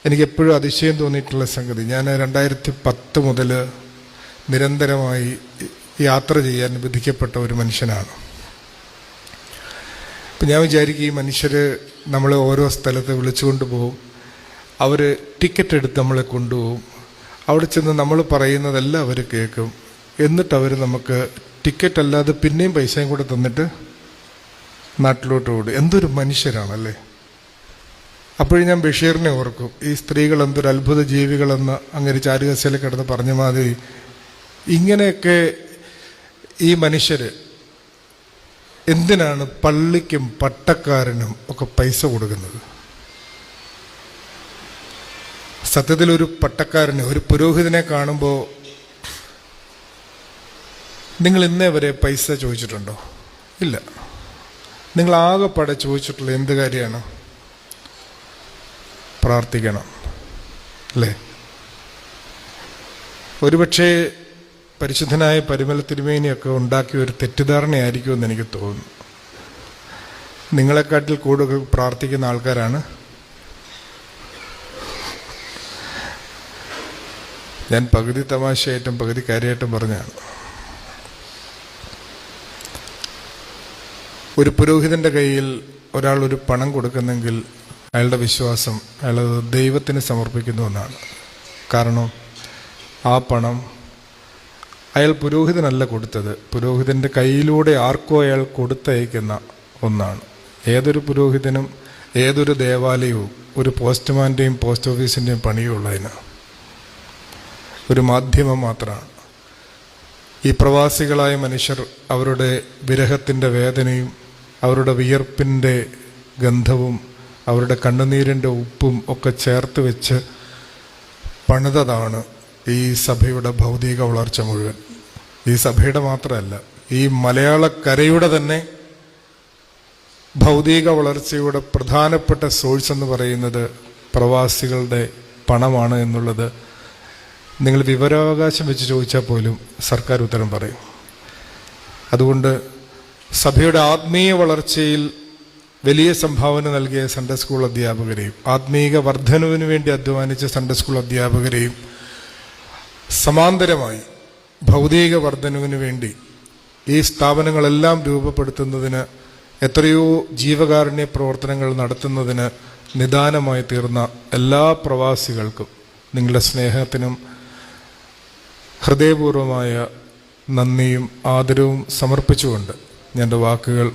എനിക്കെപ്പോഴും അതിശയം തോന്നിയിട്ടുള്ള സംഗതി, ഞാൻ 2010 മുതൽ നിരന്തരമായി യാത്ര ചെയ്യാൻ വിധിക്കപ്പെട്ട ഒരു മനുഷ്യനാണ്. ഇപ്പം ഞാൻ വിചാരിക്കും, ഈ മനുഷ്യർ നമ്മളെ ഓരോ സ്ഥലത്ത് വിളിച്ചുകൊണ്ട് പോകും, അവർ ടിക്കറ്റ് എടുത്ത് നമ്മളെ കൊണ്ടുപോകും, അവിടെ ചെന്ന് നമ്മൾ പറയുന്നതെല്ലാം അവർ കേൾക്കും, എന്നിട്ട് അവർ നമുക്ക് ടിക്കറ്റ് അല്ലാതെ പിന്നെയും പൈസയും കൂടെ തന്നിട്ട് നാട്ടിലോട്ട് ഓടും. എന്തൊരു മനുഷ്യരാണല്ലേ. അപ്പോഴും ഞാൻ ബഷീറിനെ ഓർക്കും, ഈ സ്ത്രീകൾ എന്തൊരു അത്ഭുത ജീവികളെന്ന് അങ്ങനെ ചാരുകസയിൽ കിടന്ന് പറഞ്ഞ മാതിരി ഇങ്ങനെയൊക്കെ ഈ മനുഷ്യർ എന്തിനാണ് പള്ളിക്കും പട്ടക്കാരനും ഒക്കെ പൈസ കൊടുക്കുന്നത്? സത്യത്തിൽ ഒരു പട്ടക്കാരന്, ഒരു പുരോഹിതനെ കാണുമ്പോൾ നിങ്ങൾ ഇന്നേ വരെ പൈസ ചോദിച്ചിട്ടുണ്ടോ? ഇല്ല. നിങ്ങൾ ആകെപ്പാടെ ചോദിച്ചിട്ടുള്ള എന്ത് കാര്യമാണ്? പ്രാർത്ഥിക്കണം അല്ലേ? ഒരുപക്ഷെ പരിശുദ്ധനായ പരിമല തിരുമേനിയൊക്കെ ഉണ്ടാക്കിയ ഒരു തെറ്റിദ്ധാരണയായിരിക്കുമെന്ന് എനിക്ക് തോന്നുന്നു. നിങ്ങളെക്കാട്ടിൽ കൂടുതൽ പ്രാർത്ഥിക്കുന്ന ആൾക്കാരാണ്. ഞാൻ പകുതി തമാശയായിട്ടും പകുതി കാര്യമായിട്ടും പറഞ്ഞാണ്. ഒരു പുരോഹിതൻ്റെ കയ്യിൽ ഒരാൾ ഒരു പണം കൊടുക്കുന്നെങ്കിൽ അയാളുടെ വിശ്വാസം അയാൾ ദൈവത്തിന് സമർപ്പിക്കുന്നു എന്നാണ്. കാരണം ആ പണം അയാൾ പുരോഹിതനല്ല കൊടുത്തത്, പുരോഹിതൻ്റെ കയ്യിലൂടെ ആർക്കോ അയാൾ കൊടുത്തയക്കുന്ന ഒന്നാണ്. ഏതൊരു പുരോഹിതനും ഏതൊരു ദേവാലയവും ഒരു പോസ്റ്റ്മാൻ്റെയും പോസ്റ്റ് ഓഫീസിൻ്റെയും പണിയുള്ളതിന് ഒരു മാധ്യമം മാത്രമാണ്. ഈ പ്രവാസികളായ മനുഷ്യർ അവരുടെ വിരഹത്തിൻ്റെ വേദനയും അവരുടെ വിയർപ്പിൻ്റെ ഗന്ധവും അവരുടെ കണ്ണുനീരിൻ്റെ ഉപ്പും ഒക്കെ ചേർത്ത് വെച്ച് പണിതതാണ് ഈ സഭയുടെ ഭൗതിക വളർച്ച മുഴുവൻ. ഈ സഭയുടെ മാത്രമല്ല, ഈ മലയാളക്കരയുടെ തന്നെ ഭൗതിക വളർച്ചയുടെ പ്രധാനപ്പെട്ട സോഴ്സ് എന്ന് പറയുന്നത് പ്രവാസികളുടെ പണമാണ് എന്നുള്ളത് നിങ്ങൾ വിവരാവകാശം വെച്ച് ചോദിച്ചാൽ പോലും സർക്കാർ ഉത്തരം പറയും. അതുകൊണ്ട് സഭയുടെ ആത്മീയ വളർച്ചയിൽ വലിയ സംഭാവന നൽകിയ സൺഡേ സ്കൂൾ അധ്യാപകരെയും ആത്മീക വർധനവിന് വേണ്ടി അധ്വാനിച്ച സൺഡേ സ്കൂൾ അധ്യാപകരെയും സമാന്തരമായി ഭൗതിക വർധനവിന് വേണ്ടി ഈ സ്ഥാപനങ്ങളെല്ലാം രൂപപ്പെടുത്തുന്നതിന്, എത്രയോ ജീവകാരുണ്യ പ്രവർത്തനങ്ങൾ നടത്തുന്നതിന് നിദാനമായി തീർന്ന എല്ലാ പ്രവാസികൾക്കും നിങ്ങളുടെ സ്നേഹത്തിനും ഹൃദയപൂർവമായ നന്ദിയും ആദരവും സമർപ്പിച്ചുകൊണ്ട് ഞാൻ എൻ്റെ വാക്കുകൾ